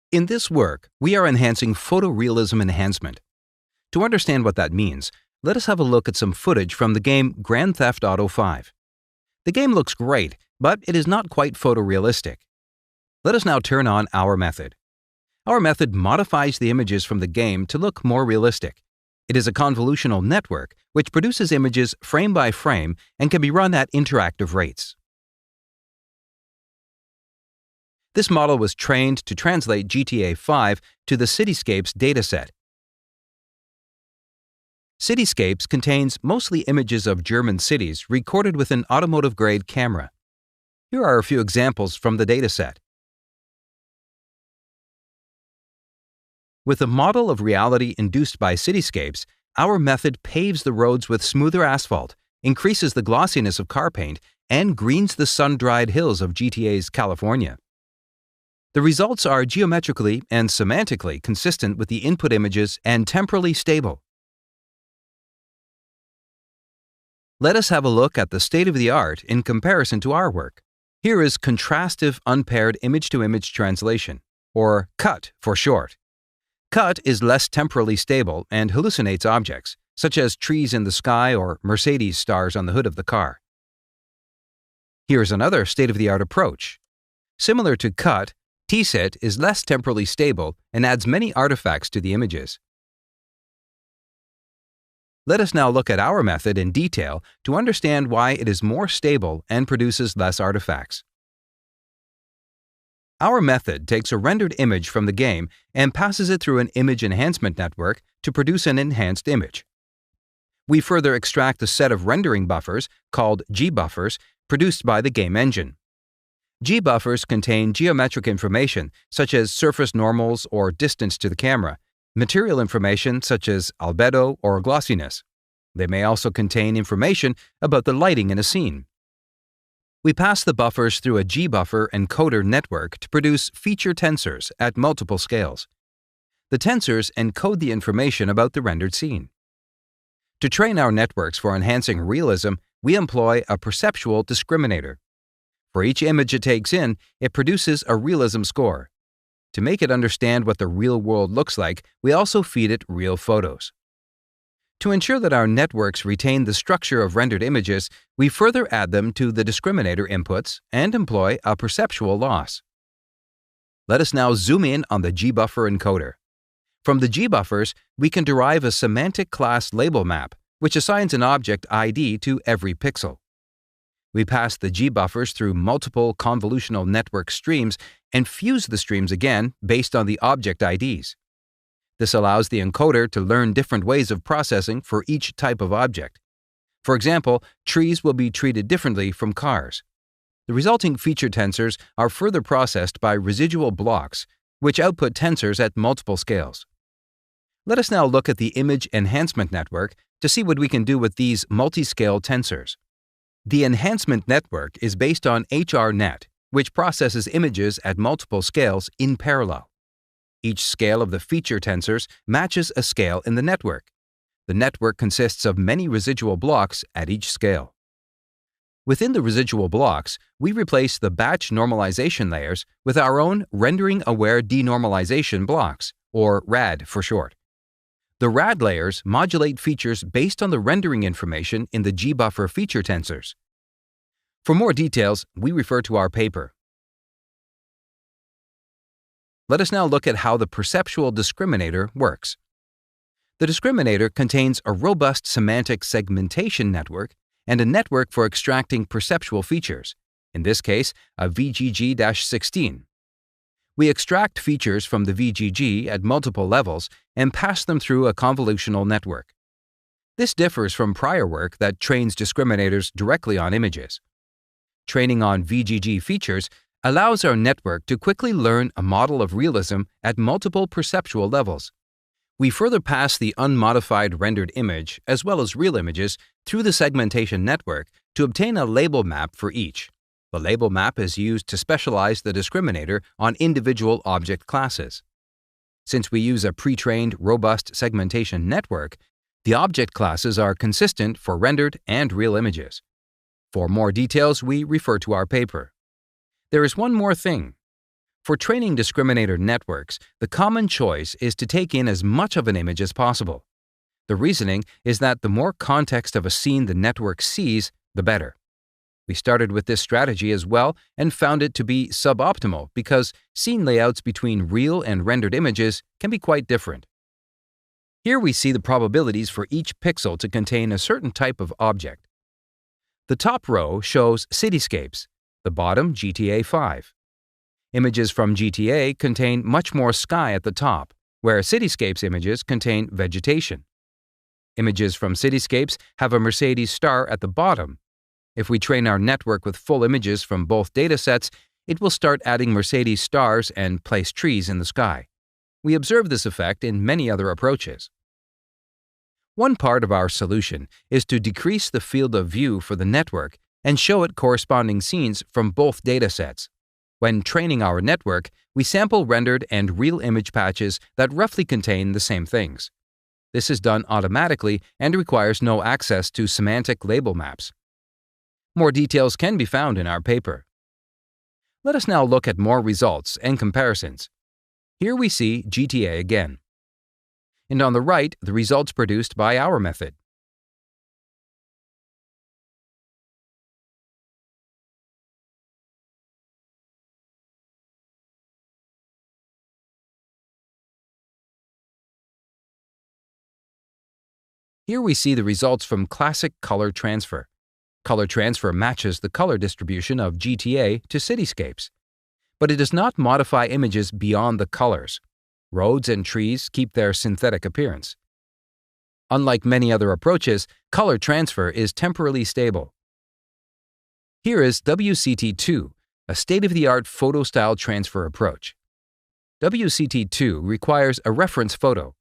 In this work, we are enhancing photorealism enhancement. To understand what that means, let us have a look at some footage from the game Grand Theft Auto 5. The game looks great, but it is not quite photorealistic. Let us now turn on our method. Our method modifies the images from the game to look more realistic. It is a convolutional network which produces images frame by frame and can be run at interactive rates. This model was trained to translate GTA 5 to the Cityscapes dataset. Cityscapes contains mostly images of German cities recorded with an automotive-grade camera. Here are a few examples from the dataset. With a model of reality induced by cityscapes, our method paves the roads with smoother asphalt, increases the glossiness of car paint, and greens the sun-dried hills of GTA's California. The results are geometrically and semantically consistent with the input images and temporally stable. Let us have a look at the state-of-the-art in comparison to our work. Here is contrastive unpaired image-to-image translation, or CUT for short. CUT is less temporally stable and hallucinates objects, such as trees in the sky or Mercedes stars on the hood of the car. Here's another state-of-the-art approach. Similar to CUT, TSIT is less temporally stable and adds many artifacts to the images. Let us now look at our method in detail to understand why it is more stable and produces less artifacts. Our method takes a rendered image from the game and passes it through an image enhancement network to produce an enhanced image. We further extract a set of rendering buffers, called G-buffers, produced by the game engine. G-buffers contain geometric information such as surface normals or distance to the camera, material information such as albedo or glossiness. They may also contain information about the lighting in a scene. We pass the buffers through a G-buffer encoder network to produce feature tensors at multiple scales. The tensors encode the information about the rendered scene. To train our networks for enhancing realism, we employ a perceptual discriminator. For each image it takes in, it produces a realism score. To make it understand what the real world looks like, we also feed it real photos. To ensure that our networks retain the structure of rendered images, we further add them to the discriminator inputs and employ a perceptual loss. Let us now zoom in on the G-buffer encoder. From the G-buffers, we can derive a semantic class label map, which assigns an object ID to every pixel. We pass the G-buffers through multiple convolutional network streams and fuse the streams again based on the object IDs. This allows the encoder to learn different ways of processing for each type of object. For example, trees will be treated differently from cars. The resulting feature tensors are further processed by residual blocks, which output tensors at multiple scales. Let us now look at the image enhancement network to see what we can do with these multi-scale tensors. The enhancement network is based on HRNet, which processes images at multiple scales in parallel. Each scale of the feature tensors matches a scale in the network. The network consists of many residual blocks at each scale. Within the residual blocks, we replace the batch normalization layers with our own rendering-aware denormalization blocks, or RAD for short. The RAD layers modulate features based on the rendering information in the G-buffer feature tensors. For more details, we refer to our paper. Let us now look at how the perceptual discriminator works. The discriminator contains a robust semantic segmentation network and a network for extracting perceptual features, in this case, a VGG-16. We extract features from the VGG at multiple levels and pass them through a convolutional network. This differs from prior work that trains discriminators directly on images. Training on VGG features allows our network to quickly learn a model of realism at multiple perceptual levels. We further pass the unmodified rendered image as well as real images through the segmentation network to obtain a label map for each. The label map is used to specialize the discriminator on individual object classes. Since we use a pre-trained, robust segmentation network, the object classes are consistent for rendered and real images. For more details, we refer to our paper. There is one more thing. For training discriminator networks, the common choice is to take in as much of an image as possible. The reasoning is that the more context of a scene the network sees, the better. We started with this strategy as well and found it to be suboptimal because scene layouts between real and rendered images can be quite different. Here we see the probabilities for each pixel to contain a certain type of object. The top row shows cityscapes, the bottom GTA 5. Images from GTA contain much more sky at the top, where cityscapes images contain vegetation. Images from cityscapes have a Mercedes star at the bottom. If we train our network with full images from both datasets, it will start adding Mercedes stars and place trees in the sky. We observe this effect in many other approaches. One part of our solution is to decrease the field of view for the network and show it corresponding scenes from both datasets. When training our network, we sample rendered and real image patches that roughly contain the same things. This is done automatically and requires no access to semantic label maps. More details can be found in our paper. Let us now look at more results and comparisons. Here we see GTA again. And on the right, the results produced by our method. Here we see the results from classic color transfer. Color transfer matches the color distribution of GTA to cityscapes. But it does not modify images beyond the colors. Roads and trees keep their synthetic appearance. Unlike many other approaches, color transfer is temporally stable. Here is WCT2, a state-of-the-art photo-style transfer approach. WCT2 requires a reference photo.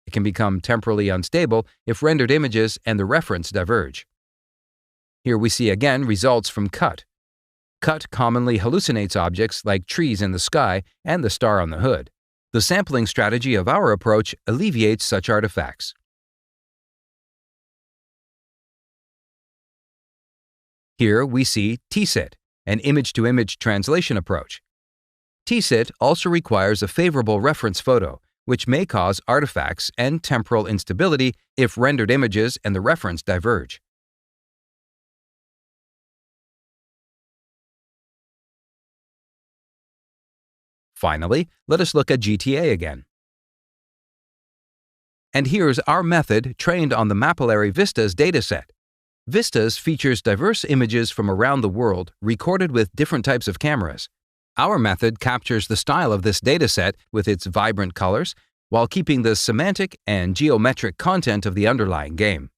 It can become temporally unstable if rendered images and the reference diverge. Here we see again results from CUT. CUT commonly hallucinates objects like trees in the sky and the star on the hood. The sampling strategy of our approach alleviates such artifacts. Here we see TSIT, an image-to-image translation approach. TSIT also requires a favorable reference photo, which may cause artifacts and temporal instability if rendered images and the reference diverge. Finally, let us look at GTA again. And here's our method trained on the Mapillary Vistas dataset. Vistas features diverse images from around the world recorded with different types of cameras. Our method captures the style of this dataset with its vibrant colors while keeping the semantic and geometric content of the underlying game.